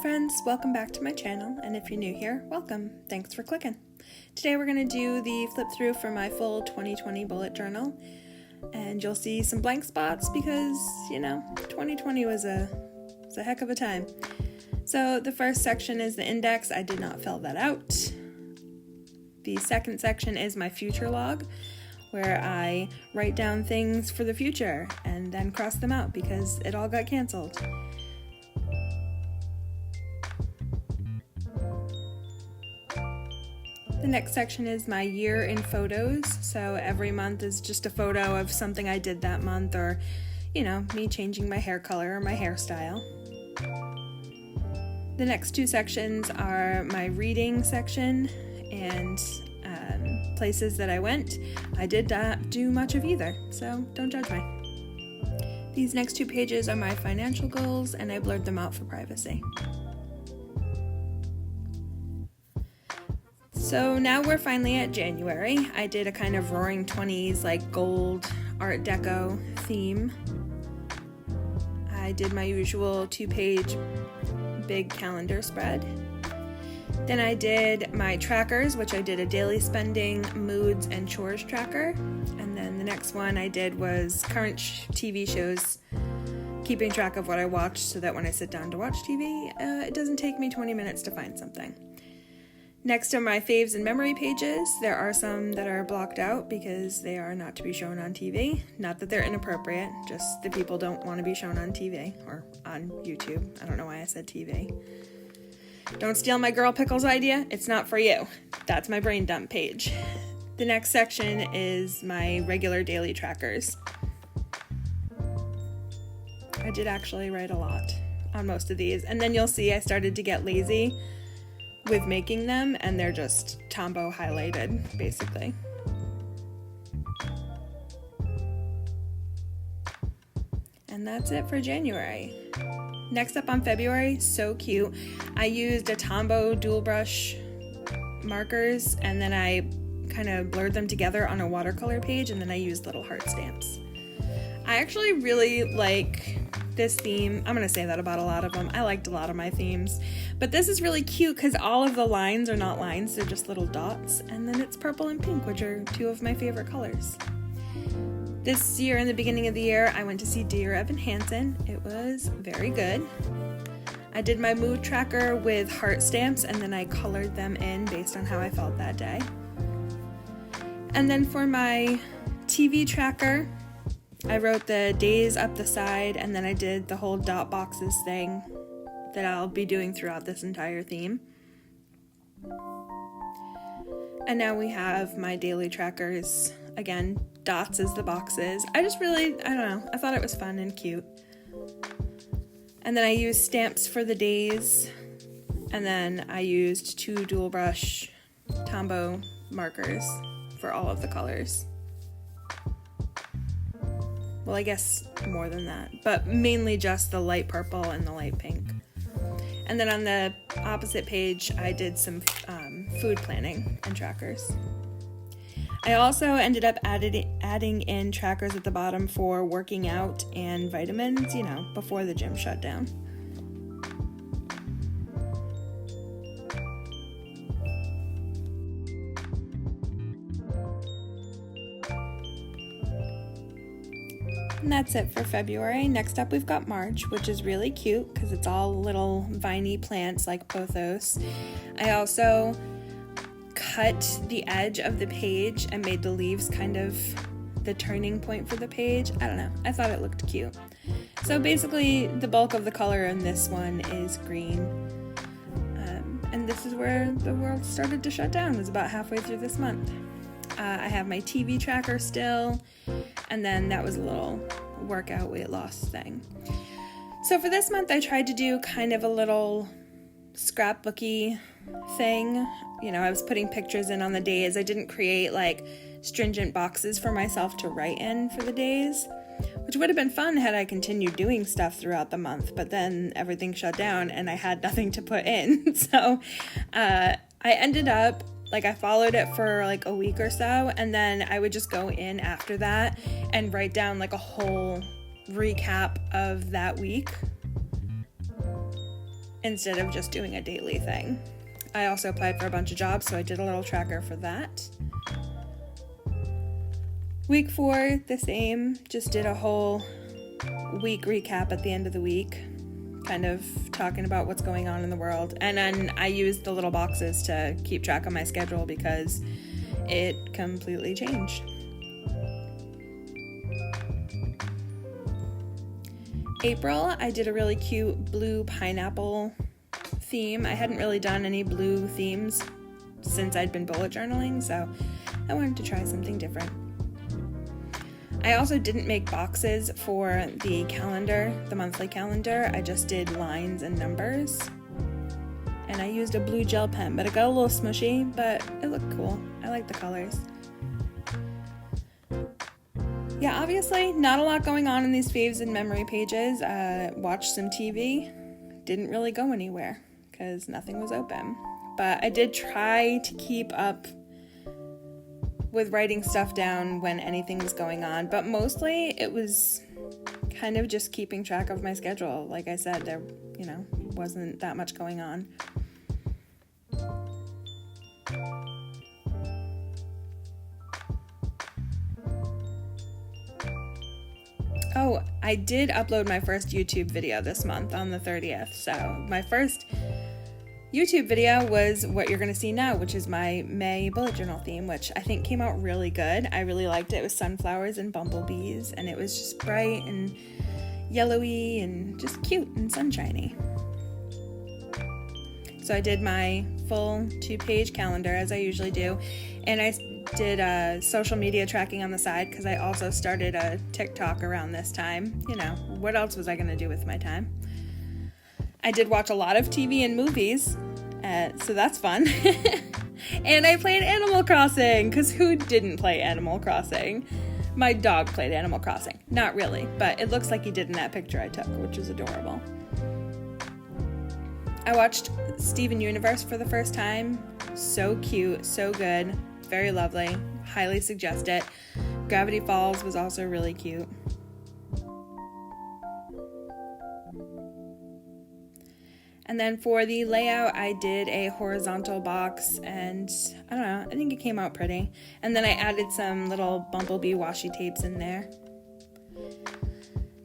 friends, welcome back to my channel, and if you're new here, welcome. Thanks for clicking. Today we're going to do the flip through for my full 2020 bullet journal, and you'll see some blank spots because, 2020 was a heck of a time. So the first section is the index. I did not fill that out. The second section is my future log, where I write down things for the future and then cross them out because it all got canceled. The next section is my year in photos, so every month is just a photo of something I did that month, or, me changing my hair color or my hairstyle. The next two sections are my reading section and places that I went. I did not do much of either, so don't judge me. These next two pages are my financial goals, and I blurred them out for privacy. So now we're finally at January. I did a kind of roaring 20s, like gold Art Deco theme. I did my usual 2-page big calendar spread. Then I did my trackers, which I did a daily spending, moods, and chores tracker. And then the next one I did was current TV shows, keeping track of what I watched so that when I sit down to watch TV, it doesn't take me 20 minutes to find something. Next are my faves and memory pages. There are some that are blocked out because they are not to be shown on TV. Not that they're inappropriate, just the people don't want to be shown on TV or on YouTube. I don't know why I said TV. Don't steal my Girl Pickles idea. It's not for you. That's my brain dump page. The next section is my regular daily trackers. I did actually write a lot on most of these. And then you'll see I started to get lazy with making them, and they're just Tombow highlighted, basically. And that's it for January. Next up on February, so cute. I used a Tombow dual brush markers, and then I kind of blurred them together on a watercolor page, and then I used little heart stamps. I actually really like this theme. I'm going to say that about a lot of them. I liked a lot of my themes. But this is really cute because all of the lines are not lines, they're just little dots. And then it's purple and pink, which are two of my favorite colors. This year, in the beginning of the year, I went to see Dear Evan Hansen. It was very good. I did my mood tracker with heart stamps, and then I colored them in based on how I felt that day. And then for my TV tracker, I wrote the days up the side, and then I did the whole dot boxes thing that I'll be doing throughout this entire theme. And now we have my daily trackers. Again, dots as the boxes. I don't know, I thought it was fun and cute. And then I used stamps for the days, and then I used 2 dual brush Tombow markers for all of the colors. Well, I guess more than that, but mainly just the light purple and the light pink. And then on the opposite page, I did some food planning and trackers. I also ended up adding in trackers at the bottom for working out and vitamins, before the gym shut down. And that's it for February. Next up we've got March, which is really cute because it's all little viney plants like pothos. I also cut the edge of the page and made the leaves kind of the turning point for the page. I don't know, I thought it looked cute. So basically the bulk of the color in this one is green. And this is where the world started to shut down, it was about halfway through this month. I have my TV tracker still, and then that was a little workout weight loss thing. So for this month, I tried to do kind of a little scrapbooky thing. I was putting pictures in on the days. I didn't create like stringent boxes for myself to write in for the days, which would have been fun had I continued doing stuff throughout the month, but then everything shut down and I had nothing to put in. So I ended up I followed it for like a week or so, and then I would just go in after that and write down like a whole recap of that week. instead of just doing a daily thing. I also applied for a bunch of jobs, so I did a little tracker for that. Week 4, the same. Just did a whole week recap at the end of the week, kind of talking about what's going on in the world. And then I used the little boxes to keep track of my schedule because it completely changed. April, I did a really cute blue pineapple theme. I hadn't really done any blue themes since I'd been bullet journaling, so I wanted to try something different. I also didn't make boxes for the calendar, the monthly calendar. I just did lines and numbers. And I used a blue gel pen, but it got a little smushy, but it looked cool. I like the colors. Yeah, obviously, not a lot going on in these faves and memory pages. Watched some TV. Didn't really go anywhere because nothing was open. But I did try to keep up with writing stuff down when anything was going on, but mostly it was kind of just keeping track of my schedule. Like I said, there, wasn't that much going on. Oh, I did upload my first YouTube video this month on the 30th. So my first YouTube video was what you're going to see now, which is my May bullet journal theme, which I think came out really good. I really liked it. It was sunflowers and bumblebees, and it was just bright and yellowy and just cute and sunshiny. So I did my full 2-page calendar as I usually do, and I did social media tracking on the side because I also started a TikTok around this time. What else was I going to do with my time? I did watch a lot of TV and movies, so that's fun. And I played Animal Crossing, because who didn't play Animal Crossing? My dog played Animal Crossing. Not really, but it looks like he did in that picture I took, which is adorable. I watched Steven Universe for the first time. So cute, so good, very lovely. Highly suggest it. Gravity Falls was also really cute. And then for the layout, I did a horizontal box, and I don't know, I think it came out pretty. And then I added some little bumblebee washi tapes in there.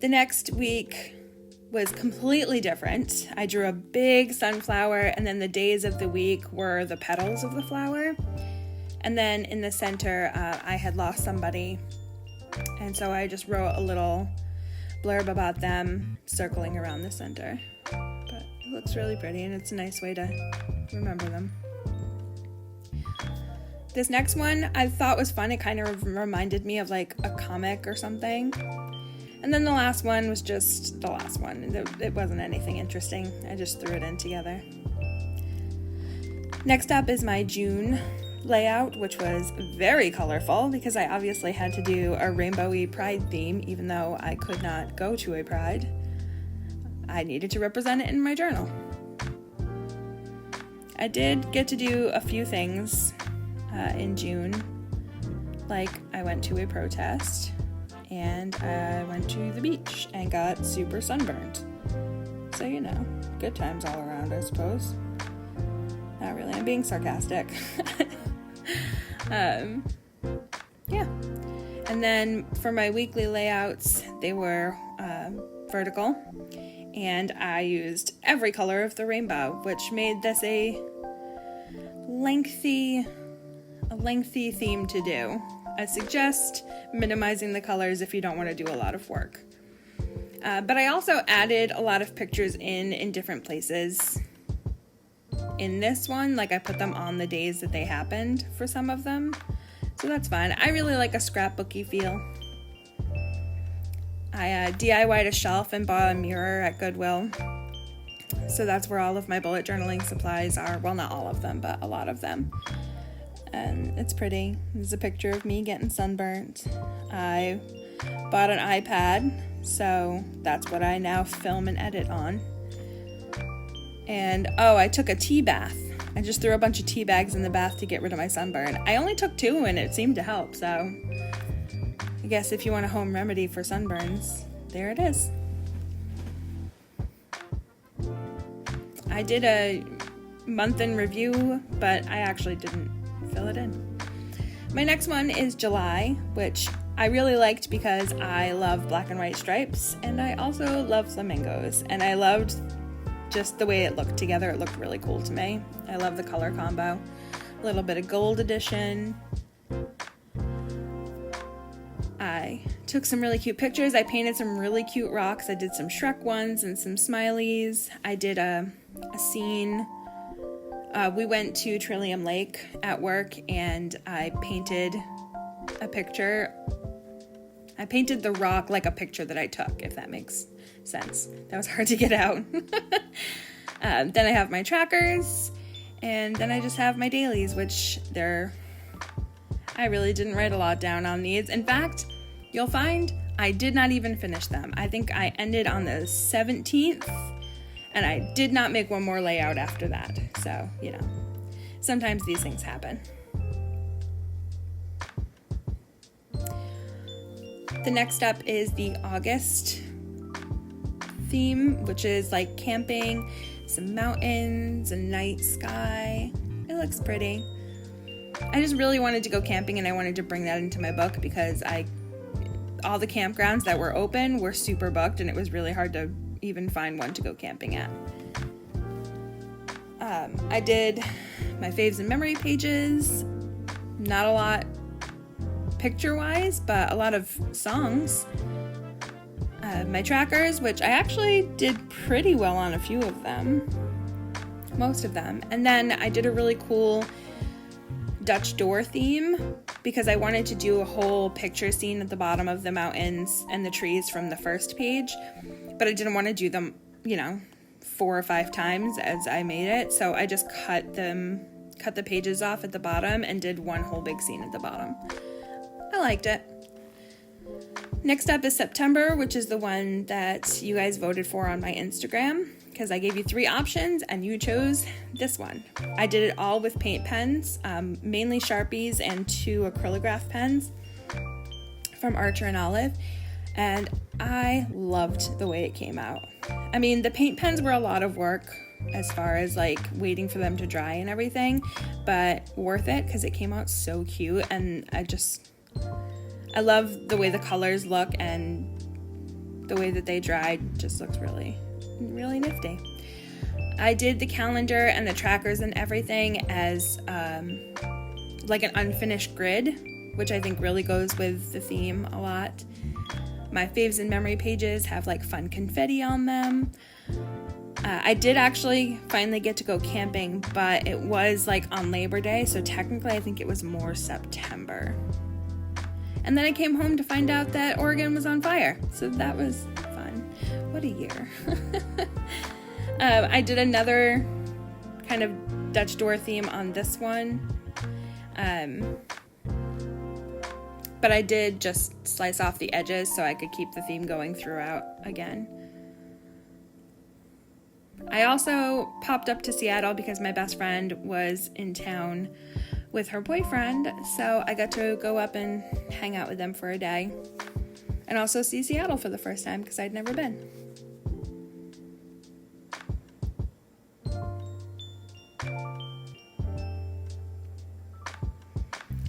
The next week was completely different. I drew a big sunflower, and then the days of the week were the petals of the flower. And then in the center, I had lost somebody, and so I just wrote a little blurb about them circling around the center. But it looks really pretty, and it's a nice way to remember them. This next one I thought was fun. It kind of reminded me of like a comic or something. And then the last one was just the last one. It wasn't anything interesting. I just threw it in together. Next up is my June layout, which was very colorful because I obviously had to do a rainbowy pride theme, even though I could not go to a pride. I needed to represent it in my journal. I did get to do a few things in June. Like I went to a protest, and I went to the beach and got super sunburned. So, good times all around, I suppose. Not really, I'm being sarcastic. Yeah. And then for my weekly layouts, they were vertical, and I used every color of the rainbow, which made this a lengthy theme to do. I suggest minimizing the colors if you don't want to do a lot of work. But I also added a lot of pictures in different places in this one. Like I put them on the days that they happened for some of them. So that's fine. I really like a scrapbooky feel. I DIY'd a shelf and bought a mirror at Goodwill. So that's where all of my bullet journaling supplies are. Well, not all of them, but a lot of them. And it's pretty. There's a picture of me getting sunburnt. I bought an iPad, so that's what I now film and edit on. And I took a tea bath. I just threw a bunch of tea bags in the bath to get rid of my sunburn. I only took 2 and it seemed to help, so I guess if you want a home remedy for sunburns, there it is. I did a month in review, but I actually didn't fill it in. My next one is July, which I really liked because I love black and white stripes, and I also love flamingos, and I loved just the way it looked together. It looked really cool to me. I love the color combo. A little bit of gold edition. I took some really cute pictures. I painted some really cute rocks. I did some Shrek ones and some smileys. I did a scene. We went to Trillium Lake at work, and I painted a picture. I painted the rock like a picture that I took, if that makes sense. That was hard to get out. Then I have my trackers, and then I just have my dailies, which I really didn't write a lot down on these. In fact, you'll find I did not even finish them. I think I ended on the 17th, and I did not make one more layout after that. So, sometimes these things happen. The next up is the August theme, which is like camping, some mountains, a night sky. It looks pretty. I just really wanted to go camping, and I wanted to bring that into my book because all the campgrounds that were open were super booked, and it was really hard to even find one to go camping at. I did my faves and memory pages. Not a lot picture-wise, but a lot of songs. My trackers, which I actually did pretty well on a few of them. Most of them. And then I did a really cool Dutch door theme because I wanted to do a whole picture scene at the bottom of the mountains and the trees from the first page, but I didn't want to do them, 4 or 5 times as I made it, so I just cut the pages off at the bottom and did one whole big scene at the bottom. I liked it. Next up is September, which is the one that you guys voted for on my Instagram, because I gave you 3 options and you chose this one. I did it all with paint pens, mainly Sharpies and 2 acrylograph pens from Archer and Olive, and I loved the way it came out. I mean, the paint pens were a lot of work as far as like waiting for them to dry and everything, but worth it because it came out so cute, and I love the way the colors look, and the way that they dried just looks really, really nifty. I did the calendar and the trackers and everything as like an unfinished grid, which I think really goes with the theme a lot. My faves and memory pages have like fun confetti on them. I did actually finally get to go camping, but it was like on Labor Day, so technically I think it was more September. And then I came home to find out that Oregon was on fire, so that was fun. What a year. I did another kind of Dutch door theme on this one. But I did just slice off the edges so I could keep the theme going throughout again. I also popped up to Seattle because my best friend was in town with her boyfriend, so I got to go up and hang out with them for a day and also see Seattle for the first time because I'd never been.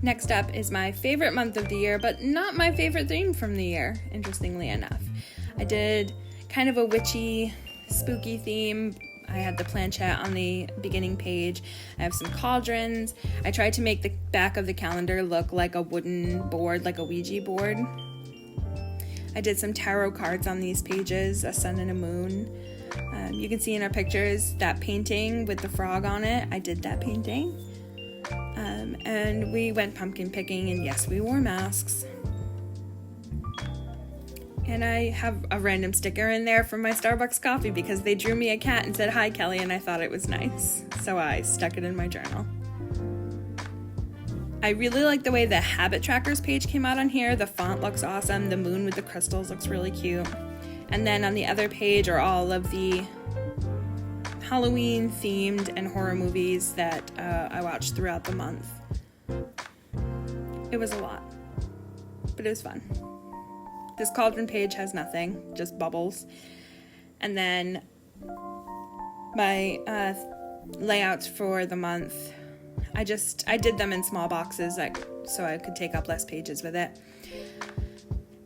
Next up is my favorite month of the year, but not my favorite theme from the year, interestingly enough. I did kind of a witchy, spooky theme. I had the planchette on the beginning page. I have some cauldrons. I tried to make the back of the calendar look like a wooden board, like a Ouija board. I did some tarot cards on these pages, a sun and a moon. You can see in our pictures that painting with the frog on it. I did that painting. And we went pumpkin picking, and yes, we wore masks. And I have a random sticker in there from my Starbucks coffee because they drew me a cat and said, "Hi, Kelly," and I thought it was nice. So I stuck it in my journal. I really like the way the habit trackers page came out on here. The font looks awesome. The moon with the crystals looks really cute. And then on the other page are all of the Halloween themed and horror movies that I watched throughout the month. It was a lot, but it was fun. This cauldron page has nothing, just bubbles. And then my layouts for the month. I did them in small boxes so I could take up less pages with it.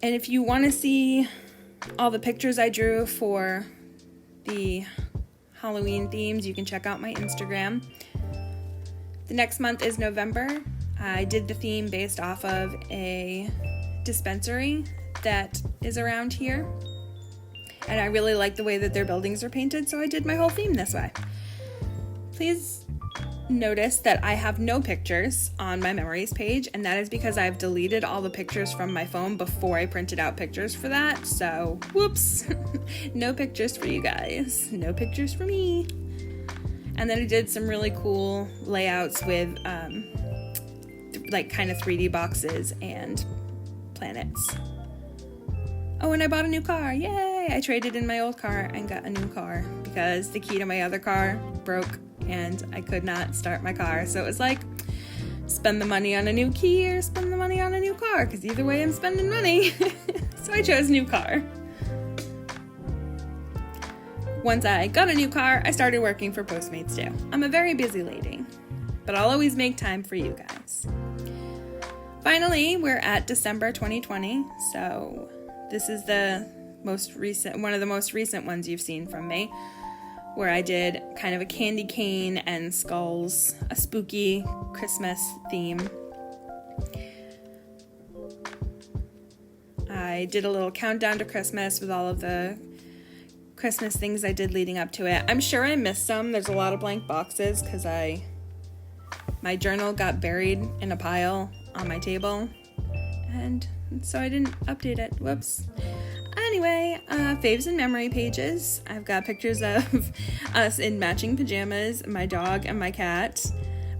And if you want to see all the pictures I drew for the Halloween themes, you can check out my Instagram. The next month is November. I did the theme based off of a dispensary that is around here. And I really like the way that their buildings are painted, so I did my whole theme this way. Please notice that I have no pictures on my memories page, and that is because I've deleted all the pictures from my phone before I printed out pictures for that. So, whoops, no pictures for you guys, no pictures for me. And then I did some really cool layouts with like kind of 3D boxes and planets. Oh, and I bought a new car. Yay! I traded in my old car and got a new car because the key to my other car broke and I could not start my car. So it was like, spend the money on a new key or spend the money on a new car, because either way I'm spending money. So I chose new car. Once I got a new car, I started working for Postmates too. I'm a very busy lady, but I'll always make time for you guys. Finally, we're at December 2020, so this is one of the most recent ones you've seen from me, where I did kind of a candy cane and skulls, a spooky Christmas theme. I did a little countdown to Christmas with all of the Christmas things I did leading up to it. I'm sure I missed some. There's a lot of blank boxes because my journal got buried in a pile on my table, and so I didn't update it. Whoops. Anyway, faves and memory pages. I've got pictures of us in matching pajamas, my dog and my cat.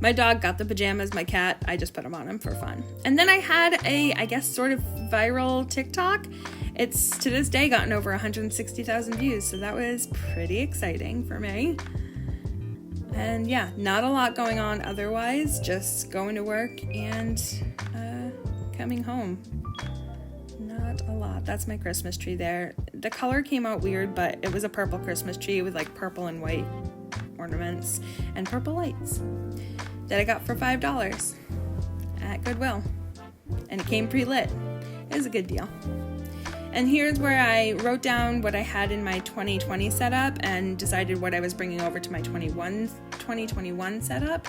My dog got the pajamas, my cat, I just put them on him for fun. And then I had I guess, sort of viral TikTok. It's, to this day, gotten over 160,000 views, so that was pretty exciting for me. And yeah, not a lot going on otherwise, just going to work and coming home. Not a lot. That's my Christmas tree there. The color came out weird, but it was a purple Christmas tree with like purple and white ornaments and purple lights that I got for $5 at Goodwill. And it came pre-lit. It was a good deal. And here's where I wrote down what I had in my 2020 setup and decided what I was bringing over to my 2021 setup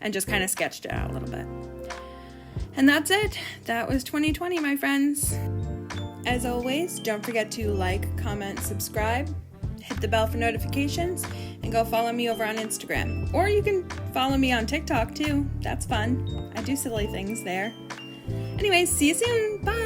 and just kind of sketched it out a little bit. And that's it. That was 2020, my friends. As always, don't forget to like, comment, subscribe, hit the bell for notifications, and go follow me over on Instagram. Or you can follow me on TikTok too. That's fun. I do silly things there. Anyways, see you soon. Bye!